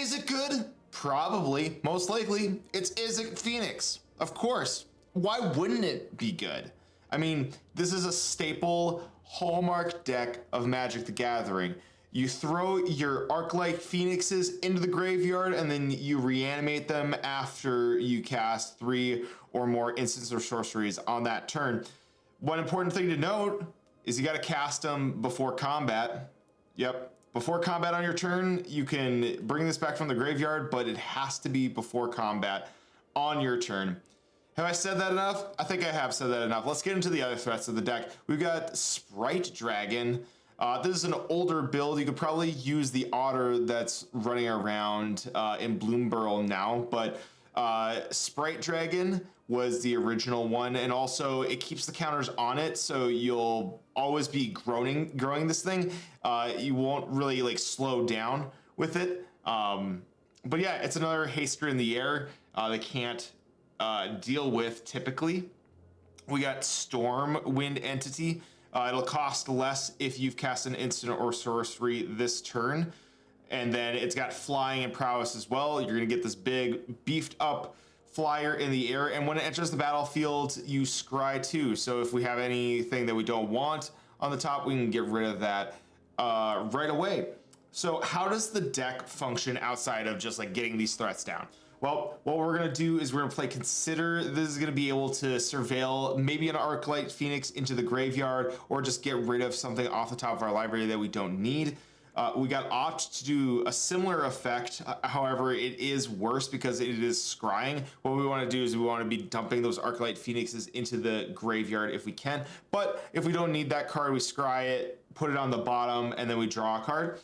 Is it good? Probably, most likely, it's Izzet Phoenix. Of course. Why wouldn't it be good? I mean, this is a staple hallmark deck of Magic the Gathering. You throw your Arclight Phoenixes into the graveyard and then you reanimate them after you cast 3 or more instants or sorceries on that turn. One important thing to note is you gotta cast them before combat. Yep, before combat on your turn, you can bring this back from the graveyard, but it has to be before combat on your turn. Have I said that enough? I think I have said that enough. Let's get into the other threats of the deck. We've got Sprite Dragon. This is an older build. You could probably use the otter that's running around in Bloomburrow now, but Sprite Dragon was the original one, and also it keeps the counters on it, so you'll always be growing this thing. You won't really like slow down with it. But yeah, it's another haster in the air. They can't deal with typically. We got Stormwing Entity. It'll cost less if you've cast an instant or sorcery this turn. And then it's got flying and prowess as well. You're gonna get this big beefed up flyer in the air. And when it enters the battlefield, you scry too. So if we have anything that we don't want on the top, we can get rid of that right away. So how does the deck function outside of just like getting these threats down? Well, what we're gonna do is we're gonna play Consider. This is gonna be able to surveil maybe an Arclight Phoenix into the graveyard or just get rid of something off the top of our library that we don't need. We got Opt to do a similar effect. However, it is worse because it is scrying. What we wanna do is we wanna be dumping those Arclight Phoenixes into the graveyard if we can. But if we don't need that card, we scry it, put it on the bottom, and then we draw a card.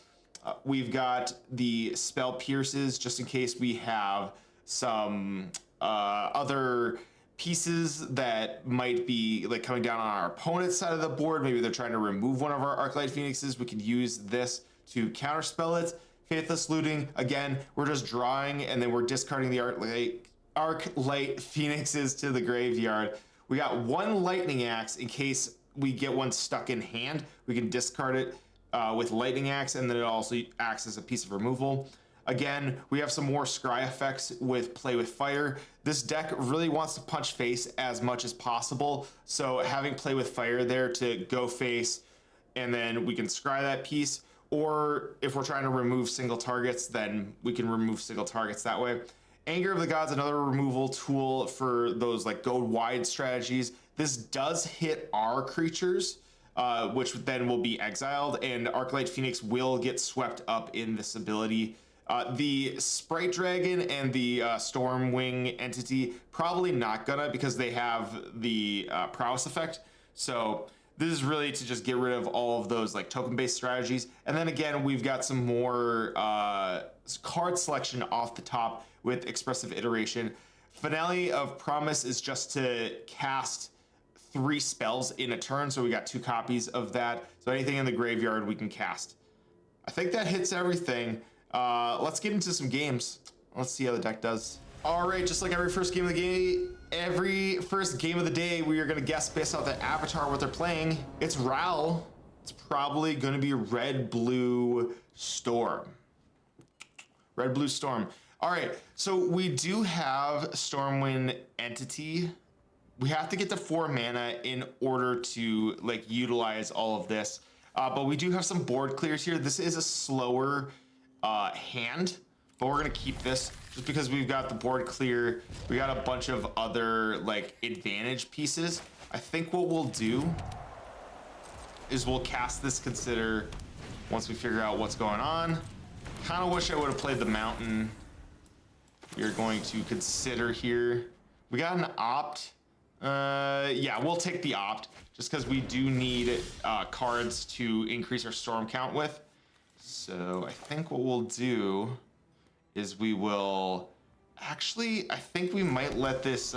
We've got the Spell Pierces just in case we have some other pieces that might be like coming down on our opponent's side of the board. Maybe they're trying to remove one of our Arclight Phoenixes. We can use this to counterspell it. Faithless Looting, again, we're just drawing and then we're discarding the Arclight Phoenixes to the graveyard. We got one Lightning Axe in case we get one stuck in hand. We can discard it with Lightning Axe, and then it also acts as a piece of removal. Again, we have some more scry effects with Play with Fire. This deck really wants to punch face as much as possible, so having Play with Fire there to go face, and then we can scry that piece, or if we're trying to remove single targets, then we can remove single targets that way. Anger of the Gods, another removal tool for those like go wide strategies. This does hit our creatures, which then will be exiled, and Arclight Phoenix will get swept up in this ability. The Sprite Dragon and the Stormwing Entity, probably not gonna because they have the prowess effect. So this is really to just get rid of all of those like token-based strategies. And then again, we've got some more card selection off the top with Expressive Iteration. Finale of Promise is just to cast 3 spells in a turn, so we got 2 copies of that. So anything in the graveyard we can cast. I think that hits everything. Let's get into some games. Let's see how the deck does. All right, just like every first game of the day, we are gonna guess based off the avatar what they're playing. It's Ral. It's probably gonna be Red Blue Storm. Red Blue Storm. All right, so we do have Stormwing Entity. We have to get to 4 mana in order to like utilize all of this. But we do have some board clears here. This is a slower hand, but we're gonna keep this just because we've got the board clear. We got a bunch of other like advantage pieces. I think what we'll do is we'll cast this Consider once we figure out what's going on. Kind of wish I would have played the Mountain. We're going to Consider here. We got an Opt. Yeah, we'll take the Opt just because we do need cards to increase our storm count with. So I think what we'll do is we will actually, I think we might let this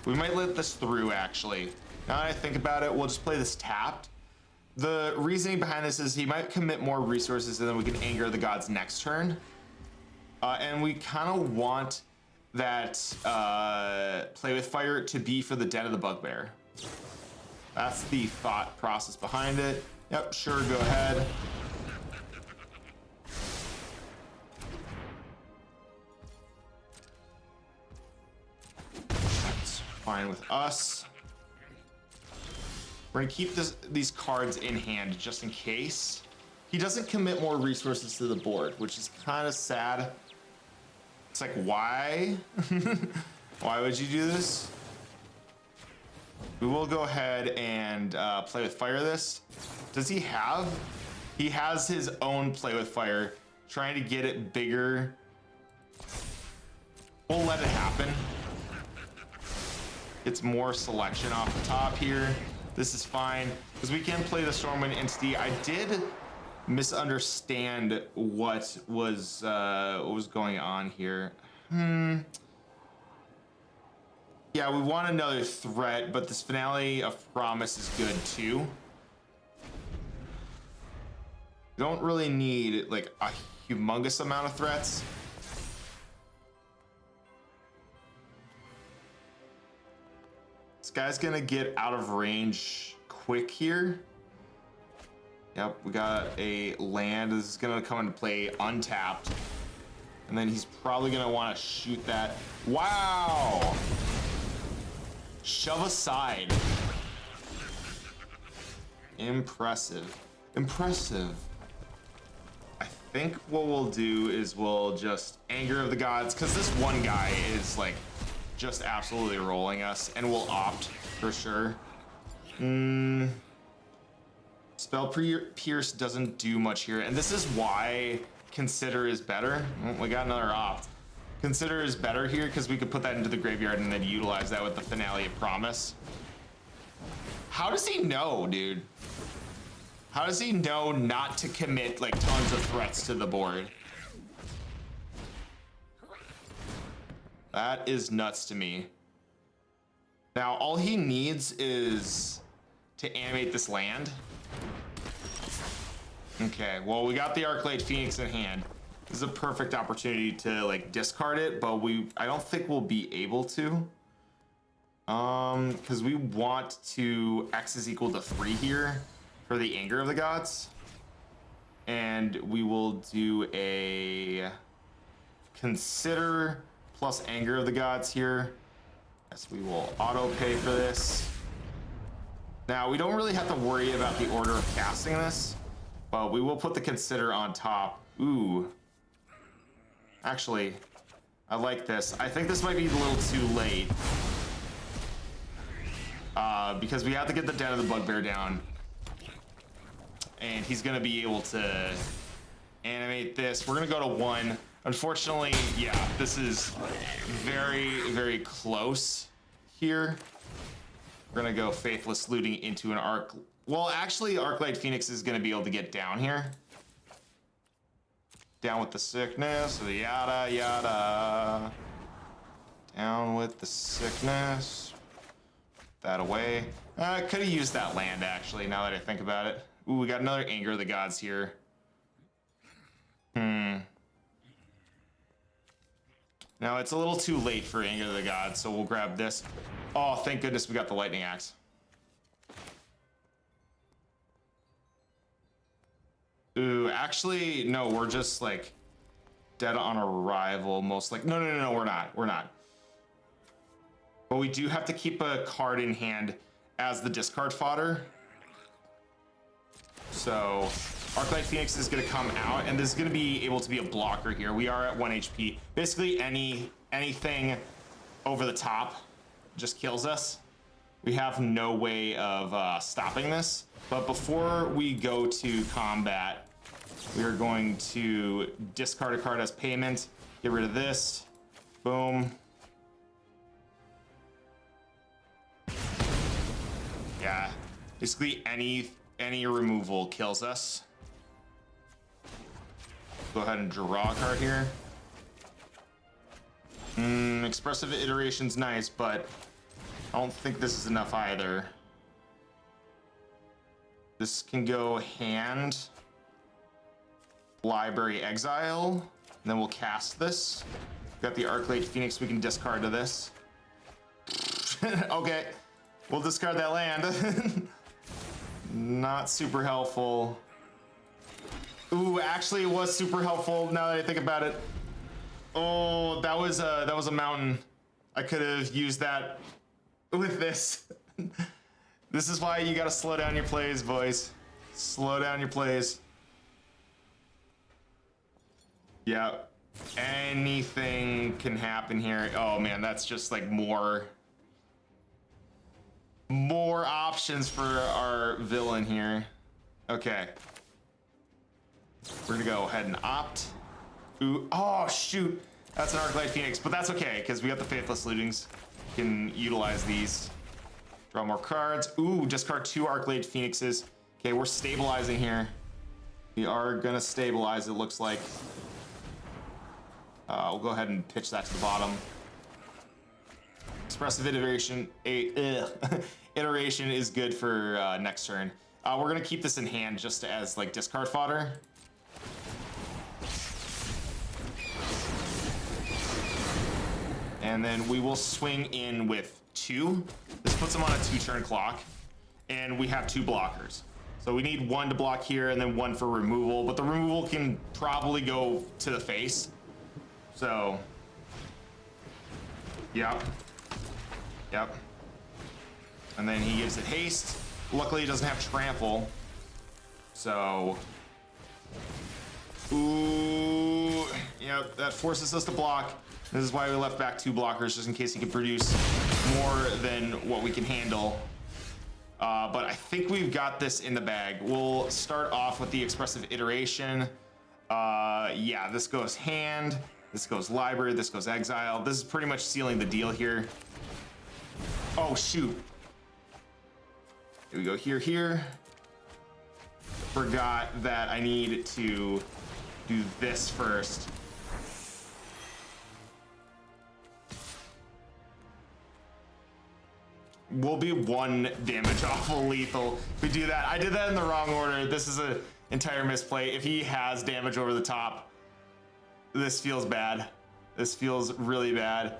through actually. Now that I think about it, we'll just play this tapped. The reasoning behind this is he might commit more resources and then we can Anger the Gods next turn. And we kind of want that Play with Fire to be for the Den of the Bugbear. That's the thought process behind it. Yep, sure, go ahead. fine with us. We're gonna keep these cards in hand just in case. He doesn't commit more resources to the board, which is kind of sad. It's like, why? Why would you do this? We will go ahead and play with fire this. Does he have? He has his own play with fire, trying to get it bigger. We'll let it happen. It's more selection off the top here. This is fine, because we can play the Stormwing Entity. I did misunderstand what was going on here. Yeah, we want another threat, but this Finale of Promise is good too. We don't really need like a humongous amount of threats. This guy's gonna get out of range quick here. Yep, we got a land. This is gonna come into play untapped. And then he's probably gonna wanna shoot that. Wow! Shove aside. Impressive. Impressive. I think what we'll do is we'll just Anger of the Gods, because this one guy is like just absolutely rolling us, and we'll opt for sure. Spell Pierce doesn't do much here, and this is why Consider is better. We got another opt. Consider is better here because we could put that into the graveyard and then utilize that with the Finale of Promise. How does he know, dude? How does he know not to commit like tons of threats to the board? That is nuts to me. Now, all he needs is to animate this land. Okay, well, we got the Arclight Phoenix in hand. This is a perfect opportunity to like discard it, but I don't think we'll be able to. Because we want to X is equal to 3 here for the Anger of the Gods. And we will do a Consider plus Anger of the Gods here. Yes, we will auto pay for this. Now, we don't really have to worry about the order of casting this, but we will put the Consider on top. Ooh. Actually, I like this. I think this might be a little too late. Because we have to get the Den of the Bugbear down. And he's gonna be able to animate this. We're gonna go to 1. Unfortunately, yeah, this is very, very close here. We're gonna go Faithless Looting into an Arc. Well, actually, Arclight Phoenix is gonna be able to get down here. Down with the sickness, yada, yada. Down with the sickness. Put that away. I could have used that land, actually, now that I think about it. Ooh, we got another Anger of the Gods here. Now, it's a little too late for Anger of the Gods, so we'll grab this. Oh, thank goodness we got the Lightning Axe. Ooh, actually, no, we're just like dead on arrival, most like. No, we're not. We're not. But we do have to keep a card in hand as the discard fodder. So Arclight Phoenix is going to come out, and this is going to be able to be a blocker here. We are at 1 HP. Basically, anything over the top just kills us. We have no way of stopping this. But before we go to combat, we are going to discard a card as payment. Get rid of this. Boom. Yeah. Basically, any removal kills us. Go ahead and draw a card here. Expressive Iteration's nice, but I don't think this is enough either. This can go hand, library, exile, and then we'll cast this. Got the Arclight Phoenix, we can discard to this. Okay, we'll discard that land. Not super helpful. Ooh, actually it was super helpful now that I think about it. Oh, that was a mountain. I could have used that with this. This is why you gotta slow down your plays, boys. Slow down your plays. Yeah, anything can happen here. Oh man, that's just like more options for our villain here. Okay. We're gonna go ahead and opt. Ooh, oh shoot. That's an Arclight Phoenix, but that's okay, because we got the Faithless Lootings. Can utilize these. Draw more cards. Ooh, discard 2 Arclight Phoenixes. Okay, we're stabilizing here. We are gonna stabilize, it looks like. We'll go ahead and pitch that to the bottom. Expressive Iteration, Iteration is good for next turn. We're gonna keep this in hand just as like discard fodder. And then we will swing in with 2. This puts them on a 2-turn clock, and we have 2 blockers. So we need 1 to block here and then 1 for removal, but the removal can probably go to the face. So, yep. And then he gives it haste. Luckily, he doesn't have trample. So, ooh, yep, that forces us to block. This is why we left back 2 blockers, just in case he can produce more than what we can handle. But I think we've got this in the bag. We'll start off with the Expressive Iteration. Yeah, this goes hand, this goes library, this goes exile. This is pretty much sealing the deal here. Oh, shoot. Here we go, here. Forgot that I need to do this first. We'll be 1 damage off of lethal. If we do that, I did that in the wrong order. This is an entire misplay. If he has damage over the top, this feels bad. This feels really bad.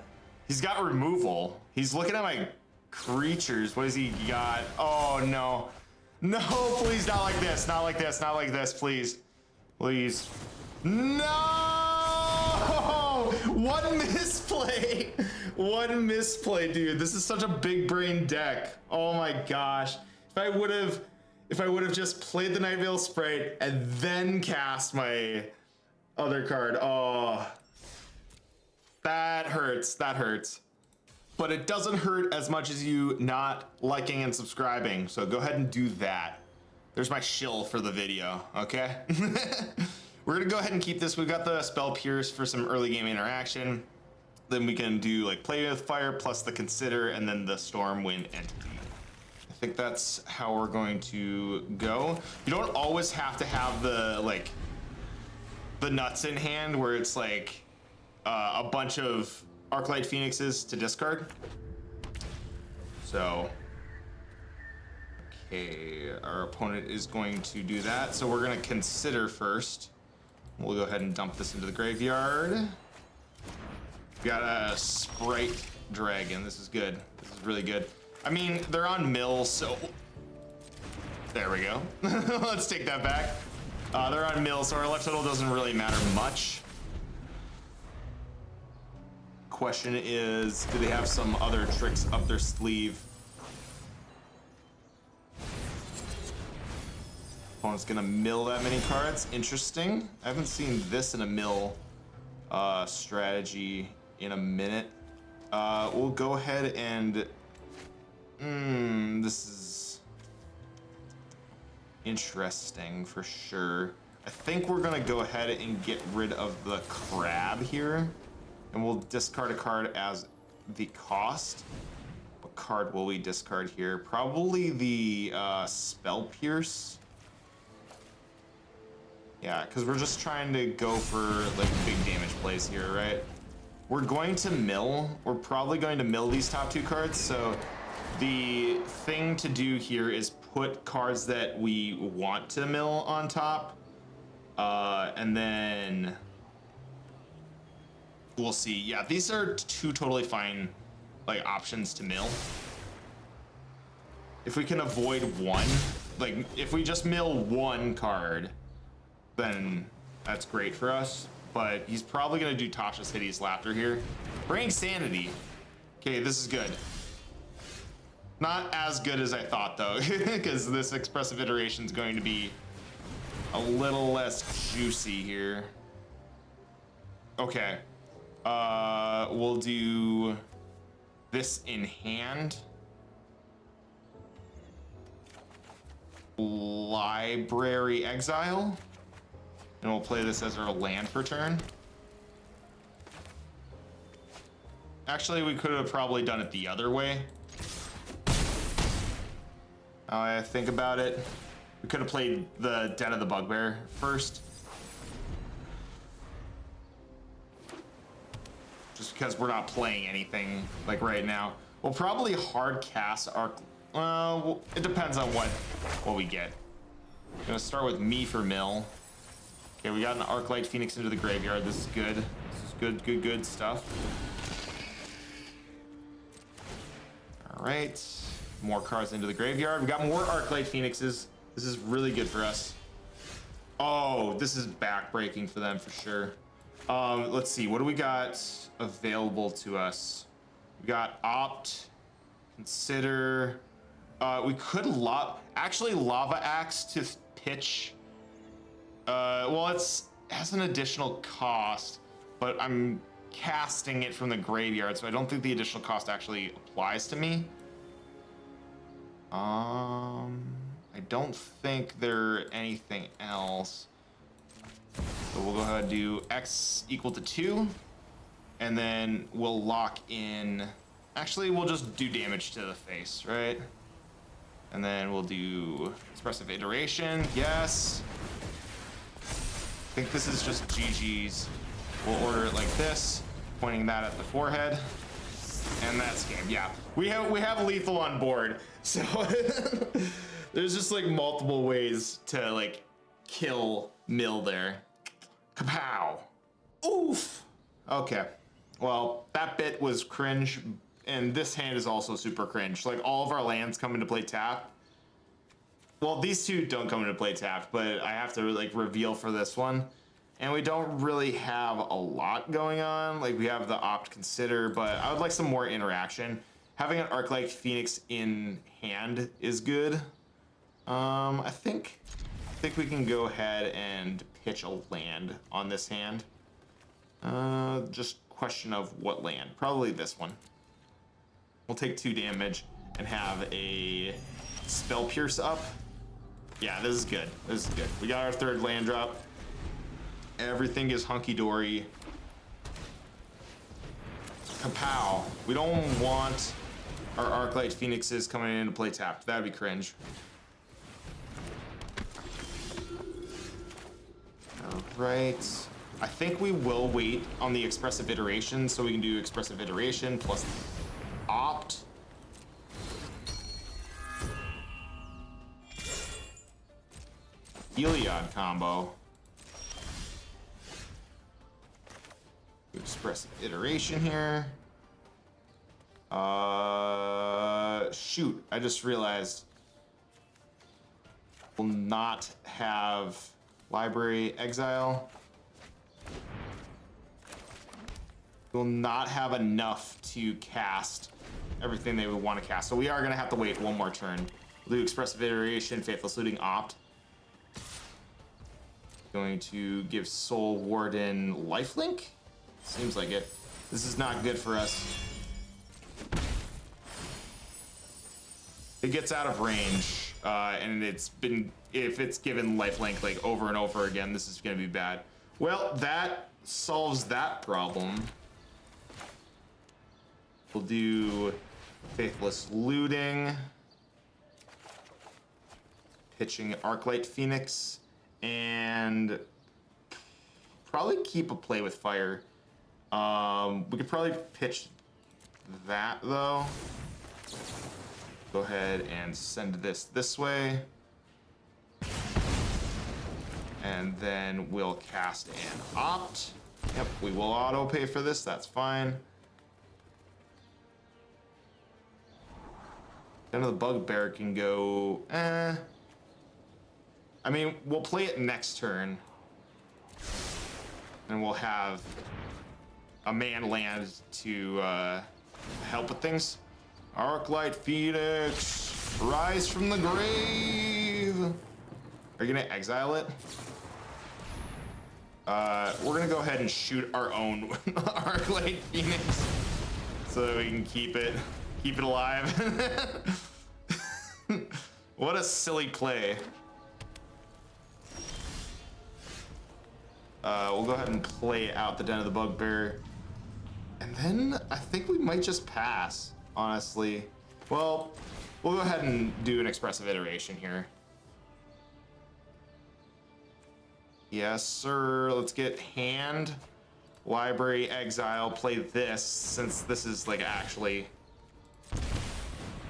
He's got removal. He's looking at my creatures. What has he got? Oh no. No, please, not like this. Not like this. Not like this, please. Please. No! 1 misplay. 1 misplay, dude. This is such a big brain deck. Oh my gosh. If I would have just played the Night Veil Sprite and then cast my other card. Oh. That hurts. That hurts. But it doesn't hurt as much as you not liking and subscribing. So go ahead and do that. There's my shill for the video, okay? We're gonna go ahead and keep this. We've got the Spell Pierce for some early game interaction. Then we can do like Play with Fire plus the Consider and then the Stormwing Entity. I think that's how we're going to go. You don't always have to have the nuts in hand where it's like a bunch of Arclight Phoenixes to discard. So, okay, our opponent is going to do that. So we're gonna Consider first. We'll go ahead and dump this into the graveyard. We got a Sprite Dragon. This is good. This is really good. I mean, they're on mill, so there we go. Let's take that back. They're on mill, so our left total doesn't really matter much. Question is, do they have some other tricks up their sleeve? Opponent's gonna mill that many cards. Interesting. I haven't seen this in a mill strategy in a minute. We'll go ahead and this is interesting for sure. I think we're gonna go ahead and get rid of the crab here, and we'll discard a card as the cost. What card will we discard here? Probably the Spell Pierce. Yeah, because we're just trying to go for like big damage plays here, right? We're going to mill. We're probably going to mill these top 2 cards. So the thing to do here is put cards that we want to mill on top. And then we'll see. Yeah, these are 2 totally fine like options to mill. If we can avoid 1, like if we just mill 1 card, then that's great for us. But he's probably gonna do Tasha's Hideous Laughter here. Bring Sanity. Okay, this is good. Not as good as I thought though, because this Expressive Iteration is going to be a little less juicy here. Okay, we'll do this in hand. Library Exile, and we'll play this as our land for turn. Actually, we could have probably done it the other way. Now I think about it, we could have played the Den of the Bugbear first. Just because we're not playing anything like right now. We'll probably hard cast our, well, it depends on what we get. I'm gonna start with me for mill. Okay, we got an Arclight Phoenix into the graveyard. This is good. This is good stuff. All right. More cards into the graveyard. We got more Arclight Phoenixes. This is really good for us. Oh, this is backbreaking for them for sure. Let's see. What do we got available to us? We got Opt. Consider. We could actually Lava Axe to pitch. Well, it has an additional cost, but I'm casting it from the graveyard, so I don't think the additional cost actually applies to me. I don't think there's anything else. So we'll go ahead and do X equal to 2, and then we'll lock in. Actually, we'll just do damage to the face, right? And then we'll do Expressive Iteration. Yes. I think this is just GG's. We'll order it like this, pointing that at the forehead. And that's game. Yeah, we have lethal on board, so there's just like multiple ways to like kill mill there. Kapow! Oof. Okay. Well, that bit was cringe, and this hand is also super cringe. Like all of our lands come into play tapped. Well, these two don't come into play tapped, but I have to like reveal for this one. And we don't really have a lot going on. Like we have the Opt Consider, but I would like some more interaction. Having an Arclight Phoenix in hand is good. I think we can go ahead and pitch a land on this hand. Just question of what land. Probably this one. We'll take 2 damage and have a Spell Pierce up. Yeah, this is good. This is good. We got our 3rd land drop. Everything is hunky-dory. Kapow. We don't want our Arclight Phoenixes coming in to play tapped. That'd be cringe. Alright. I think we will wait on the Expressive Iteration, so we can do Expressive Iteration plus Opt. Heliod combo. Expressive Iteration here. Shoot, I just realized we'll not have Library Exile. We'll not have enough to cast everything they would want to cast. So we are going to have to wait one more turn. We'll do Expressive Iteration, Faithless Looting, Opt. Going to give Soul Warden lifelink? Seems like it. This is not good for us. It gets out of range, and if it's given lifelink like over and over again, this is gonna be bad. Well, that solves that problem. We'll do Faithless Looting, pitching Arclight Phoenix, and probably keep a Play with Fire. We could probably pitch that though. Go ahead and send this way. And then we'll cast an Opt. Yep, we will auto pay for this, that's fine. Then the Bugbear can go, I mean, we'll play it next turn. And we'll have a man land to help with things. Arclight Phoenix, rise from the grave. Are you gonna exile it? We're gonna go ahead and shoot our own Arclight Phoenix so that we can keep it alive. What a silly play. We'll go ahead and play out the Den of the Bugbear. And then I think we might just pass, honestly. Well, we'll go ahead and do an Expressive Iteration here. Yes, sir. Let's get hand, library, exile, play this, since this is like actually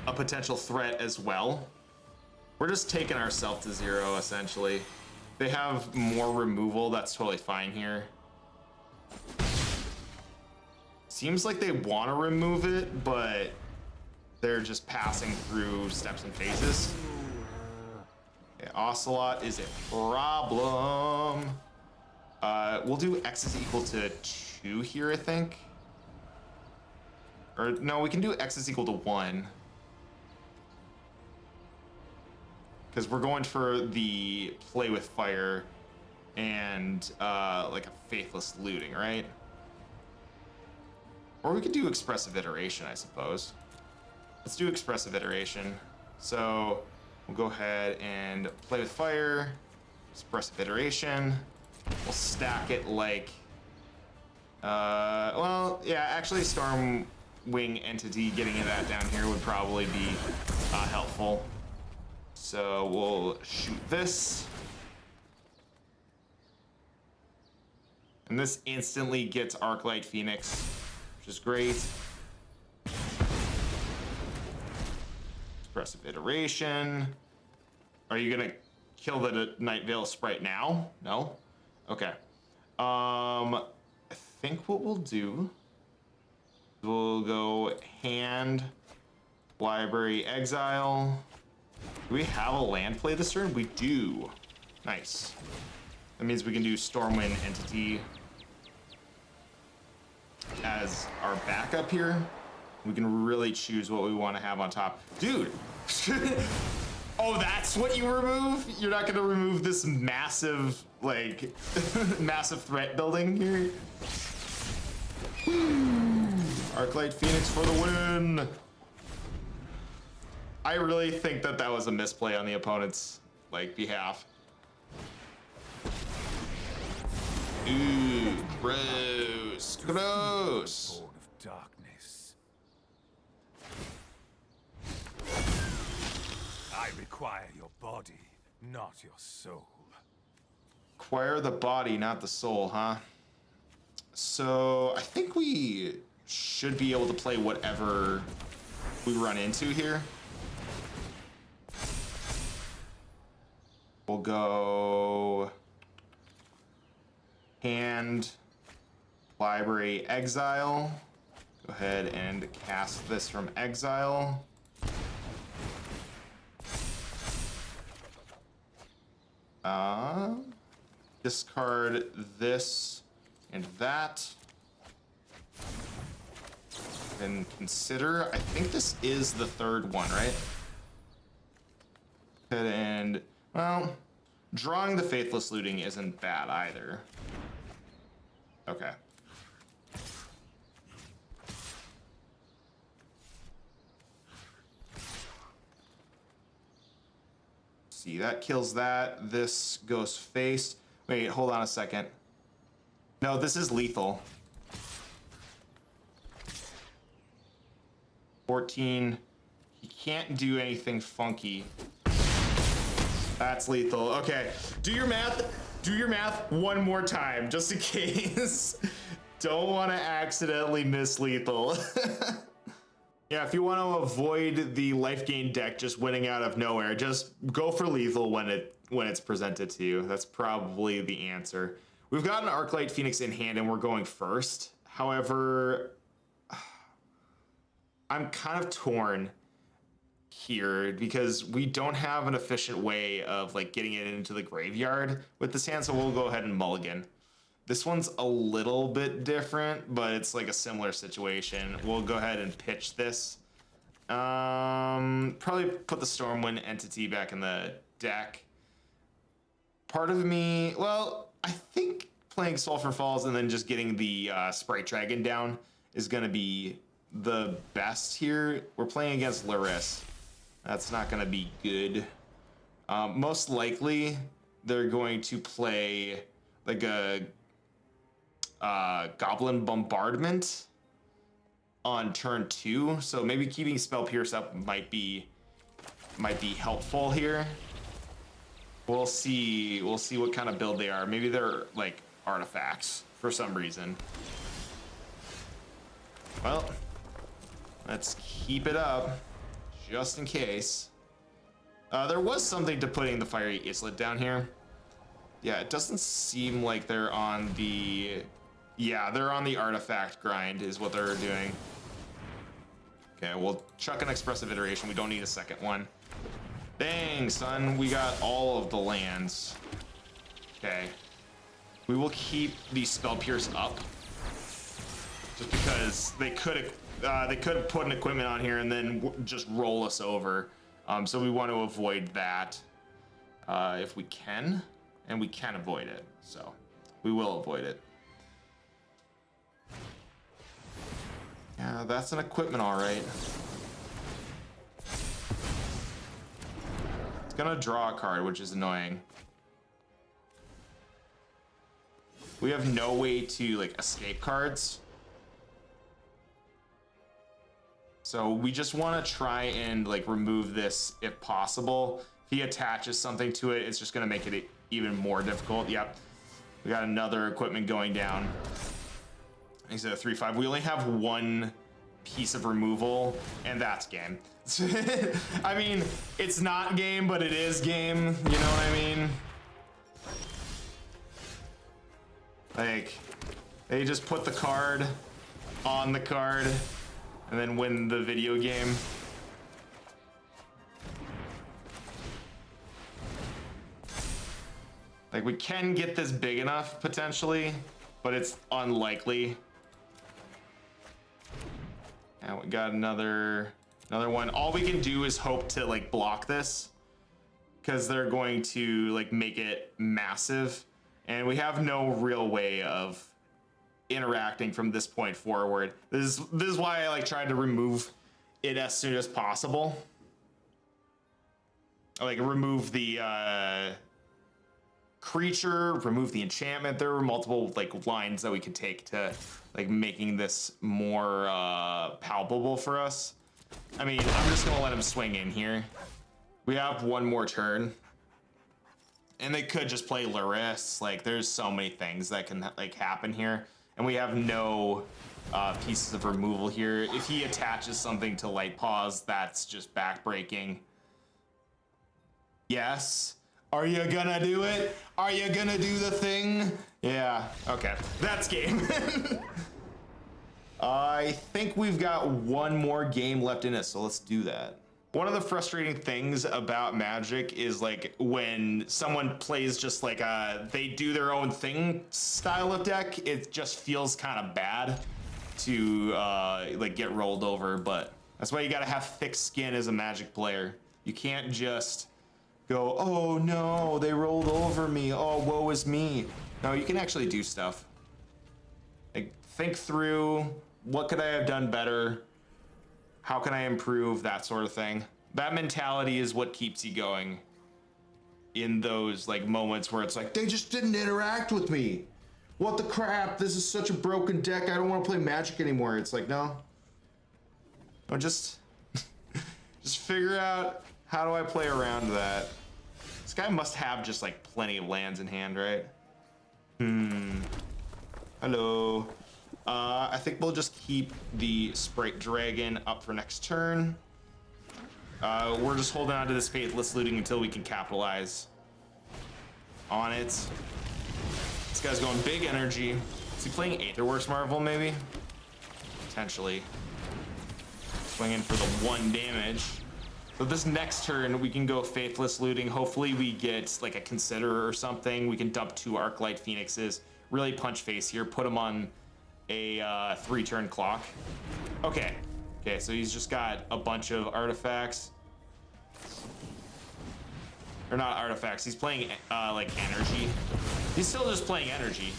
a potential threat as well. We're just taking ourselves to 0, essentially. They have more removal, that's totally fine here. Seems like they want to remove it, but they're just passing through steps and phases. Okay, Ocelot is a problem. We'll do X is equal to 2 here, I think. Or no, we can do X is equal to 1. Because we're going for the play with fire and like a Faithless Looting, right? Or we could do Expressive Iteration, I suppose. Let's do Expressive Iteration. So we'll go ahead and play with fire, Expressive Iteration. We'll stack it like, well, yeah, actually Stormwing Entity, getting that down here would probably be helpful. So we'll shoot this. And this instantly gets Arclight Phoenix, which is great. Expressive Iteration. Are you gonna kill the Night Veil Sprite now? No? Okay. I think what we'll do, we'll go hand, library, exile. Do we have a land play this turn? We do. Nice. That means we can do Stormwing Entity as our backup here. We can really choose what we want to have on top. Dude! Oh, that's what you remove? You're not gonna remove this massive, like, massive threat building here? Arclight Phoenix for the win! I really think that that was a misplay on the opponent's, like, behalf. Ooh, gross, gross. Born of darkness. I require your body, not your soul. Acquire the body, not the soul, huh? So I think we should be able to play whatever we run into here. We'll go hand, library, exile. Go ahead and cast this from exile. Discard this and that. Then consider, I think this is the third one, right? Go ahead and, well, drawing the Faithless Looting isn't bad either. Okay. See, that kills that. This goes face. Wait, hold on a second. No, this is lethal. 14. He can't do anything funky. That's lethal. Okay, do your math. Do your math one more time, just in case. Don't want to accidentally miss lethal. Yeah, if you want to avoid the life gain deck just winning out of nowhere, just go for lethal when it's presented to you. That's probably the answer. We've got an Arclight Phoenix in hand and we're going first. However, I'm kind of torn here because we don't have an efficient way of like getting it into the graveyard with this hand, so we'll go ahead and mulligan. This one's a little bit different, but it's like a similar situation. We'll go ahead and pitch this. Probably put the Stormwing Entity back in the deck. Part of me, well, I think playing Sulfur Falls and then just getting the Sprite Dragon down is going to be the best here. We're playing against Laris. That's not going to be good. Most likely, they're going to play like a Goblin Bombardment on turn 2. So maybe keeping Spell Pierce up might be helpful here. We'll see what kind of build they are. Maybe they're like artifacts for some reason. Well, let's keep it up just in case. There was something to putting the Fiery Islet down here. Yeah, it doesn't seem like they're on the... Yeah, they're on the artifact grind is what they're doing. Okay, we'll chuck an Expressive Iteration. We don't need a second one. Dang, son, we got all of the lands. Okay. We will keep the Spell Pierce up. Just because they could have put an equipment on here and then just roll us over. So we want to avoid that if we can. And we can avoid it. So we will avoid it. Yeah, that's an equipment, all right. It's gonna draw a card, which is annoying. We have no way to like escape cards. So we just want to try and like remove this if possible. If he attaches something to it, it's just gonna make it even more difficult. Yep. We got another equipment going down. He's at a 3/5. We only have one piece of removal, and that's game. I mean, it's not game, but it is game. You know what I mean? Like, they just put the card on the card and then win the video game. Like, we can get this big enough potentially, but it's unlikely. And we got another one. All we can do is hope to like block this because they're going to like make it massive, and we have no real way of interacting from this point forward. This is why I like tried to remove it as soon as possible. Like remove the creature, remove the enchantment. There were multiple like lines that we could take to like making this more palpable for us. I mean, I'm just gonna let him swing in here. We have one more turn, and they could just play Laris. Like, there's so many things that can like happen here, and we have no pieces of removal here. If he attaches something to Light Paws, that's just backbreaking. Yes. Are you gonna do it? Are you gonna do the thing? Yeah, okay. That's game. I think we've got one more game left in it, so let's do that. One of the frustrating things about Magic is like when someone plays just like they do their own thing style of deck, it just feels kind of bad to like get rolled over, but that's why you gotta have thick skin as a Magic player. You can't just go, oh no, they rolled over me, oh woe is me. No, you can actually do stuff. Like, think through, what could I have done better? How can I improve? That sort of thing. That mentality is what keeps you going in those like moments where it's like, they just didn't interact with me. What the crap? This is such a broken deck. I don't want to play Magic anymore. It's like, no, just figure out, how do I play around that? This guy must have just like plenty of lands in hand, right? Hello. I think we'll just keep the Sprite Dragon up for next turn. We're just holding on to this Faithless Looting until we can capitalize on it. This guy's going big energy. Is he playing Aetherworks Marvel maybe? Potentially. Swinging for the 1 damage. So this next turn, we can go Faithless Looting. Hopefully we get like a Considerer or something. We can dump 2 Arclight Phoenixes. Really punch face here. Put them on a 3-turn clock. Okay. Okay, so he's just got a bunch of artifacts. Or not artifacts, he's playing like energy. He's still just playing energy.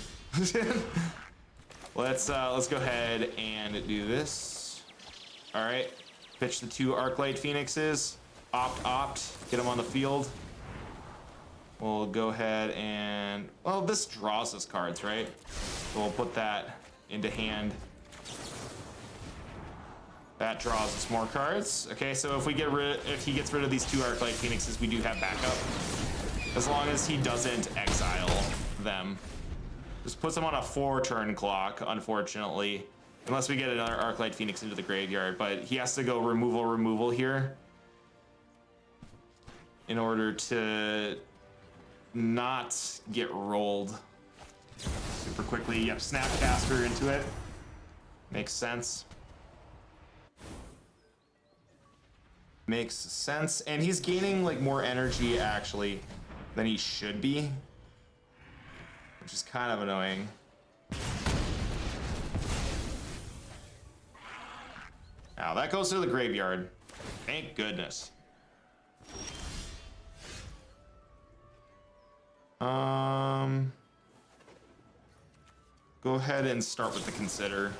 Let's go ahead and do this. All right, pitch the 2 Arclight Phoenixes. Opt, get them on the field. We'll go ahead and, well, this draws us cards, right? So we'll put that into hand. That draws us more cards. Okay, so if he gets rid of these 2 Arclight Phoenixes, we do have backup. As long as he doesn't exile them. Just puts them on a 4-turn clock, unfortunately. Unless we get another Arclight Phoenix into the graveyard, but he has to go removal here in order to not get rolled super quickly. Yep, Snapcaster into it. Makes sense. Makes sense. And he's gaining like more energy actually than he should be, which is kind of annoying. Now that goes to the graveyard. Thank goodness. Go ahead and start with the consider.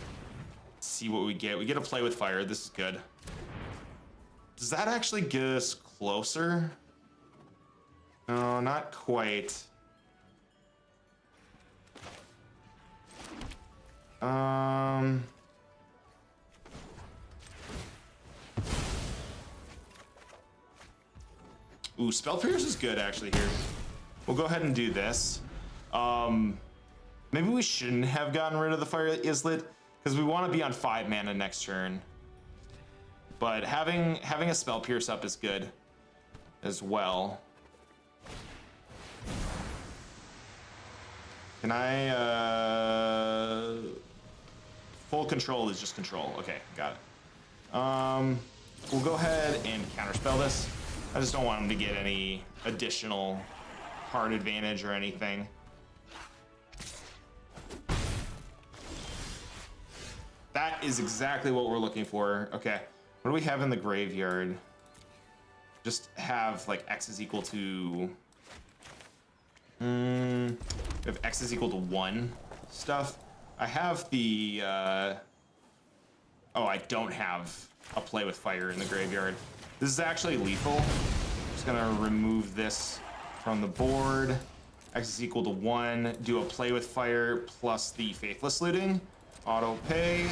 See what we get. We get a play with fire. This is good. Does that actually get us closer? No, not quite. Ooh, Spell Pierce is good actually here. We'll go ahead and do this. Maybe we shouldn't have gotten rid of the Fiery Islet because we want to be on 5 mana next turn. But having a Spell Pierce up is good as well. Can I full control is just control. Okay, got it. We'll go ahead and counterspell this. I just don't want him to get any additional card advantage or anything. That is exactly what we're looking for. Okay, what do we have in the graveyard? Just have like X is equal to... we have X is equal to 1 stuff. I have the... oh, I don't have a play with fire in the graveyard. This is actually lethal. Just gonna remove this from the board. X is equal to 1. Do a play with fire plus the Faithless Looting. Auto pay.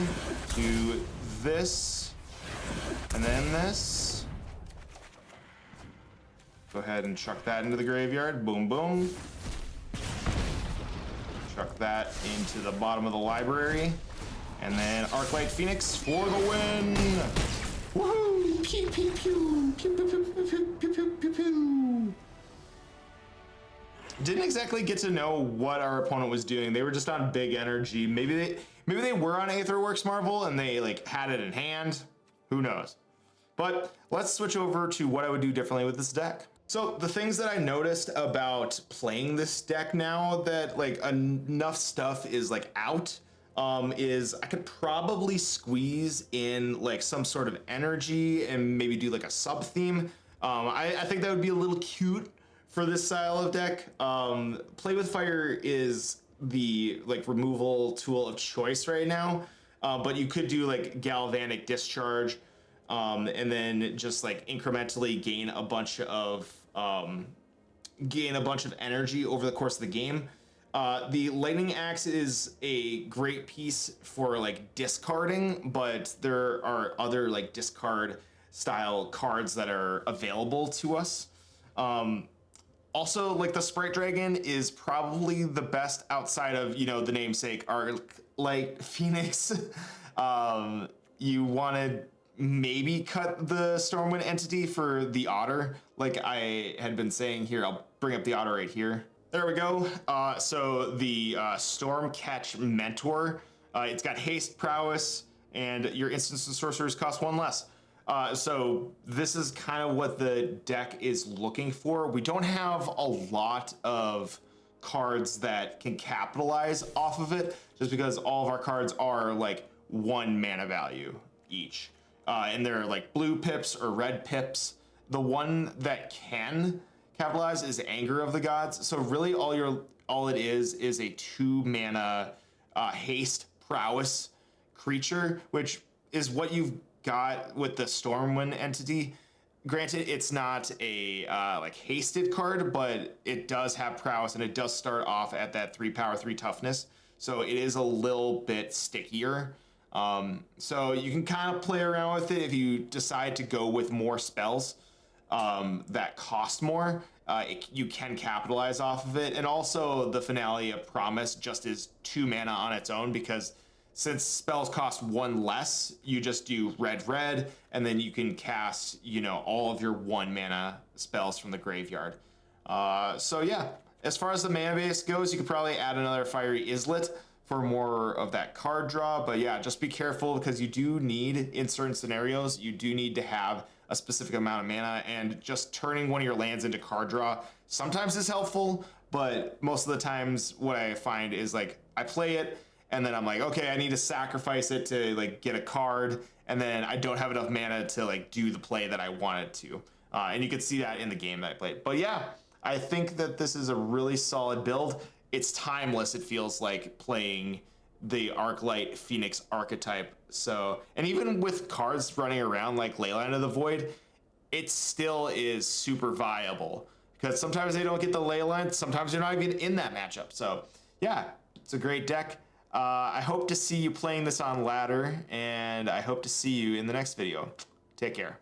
Do this. And then this. Go ahead and chuck that into the graveyard. Boom, boom. Chuck that into the bottom of the library. And then Arclight Phoenix for the win. Woohoo! Pew, pew, pew. Pew, pew, pew, pew, pew, pew, pew, pew. Didn't exactly get to know what our opponent was doing. They were just on big energy. Maybe they were on Aetherworks Marvel and they like had it in hand. Who knows? But let's switch over to what I would do differently with this deck. So the things that I noticed about playing this deck now that like enough stuff is like out, is I could probably squeeze in like some sort of energy and maybe do like a sub theme. I think that would be a little cute for this style of deck. Play with Fire is the like removal tool of choice right now, but you could do like Galvanic Discharge, and then just like incrementally gain a bunch of energy over the course of the game. The Lightning Axe is a great piece for like discarding, but there are other like discard style cards that are available to us. Also, like the Sprite Dragon is probably the best outside of, you know, the namesake Arclight Phoenix. You want to maybe cut the Stormwing Entity for the Otter, like I had been saying here. I'll bring up the Otter right here. There we go. So the Stormcatch Mentor, it's got haste, prowess, and your instants and sorcerers cost 1 less. So this is kind of what the deck is looking for. We don't have a lot of cards that can capitalize off of it, just because all of our cards are like 1 mana value each. and they're like blue pips or red pips. The one that can capitalize is Anger of the Gods. So really all it is a 2 mana haste prowess creature, which is what you've got with the Stormwing Entity. Granted, it's not a like hasted card, but it does have prowess and it does start off at that 3 power, 3 toughness. So it is a little bit stickier. So you can kind of play around with it if you decide to go with more spells that cost more. You can capitalize off of it. And also the Finale of Promise just is 2 mana on its own, because since spells cost 1 less, you just do red, and then you can cast, all of your 1 mana spells from the graveyard. So yeah, as far as the mana base goes, you could probably add another Fiery Islet for more of that card draw. But yeah, just be careful, because you do need, in certain scenarios, you do need to have a specific amount of mana, and just turning one of your lands into card draw sometimes is helpful, but most of the times what I find is like I play it and then I'm like, okay, I need to sacrifice it to like get a card, and then I don't have enough mana to like do the play that I wanted to. And you can see that in the game that I played. But yeah, I think that this is a really solid build. It's timeless, it feels like, playing the Arclight Phoenix archetype. So, and even with cards running around like Leyline of the Void, it still is super viable, because sometimes they don't get the Leyline, sometimes they're not even in that matchup. So yeah, it's a great deck. I hope to see you playing this on ladder, and I hope to see you in the next video. Take care.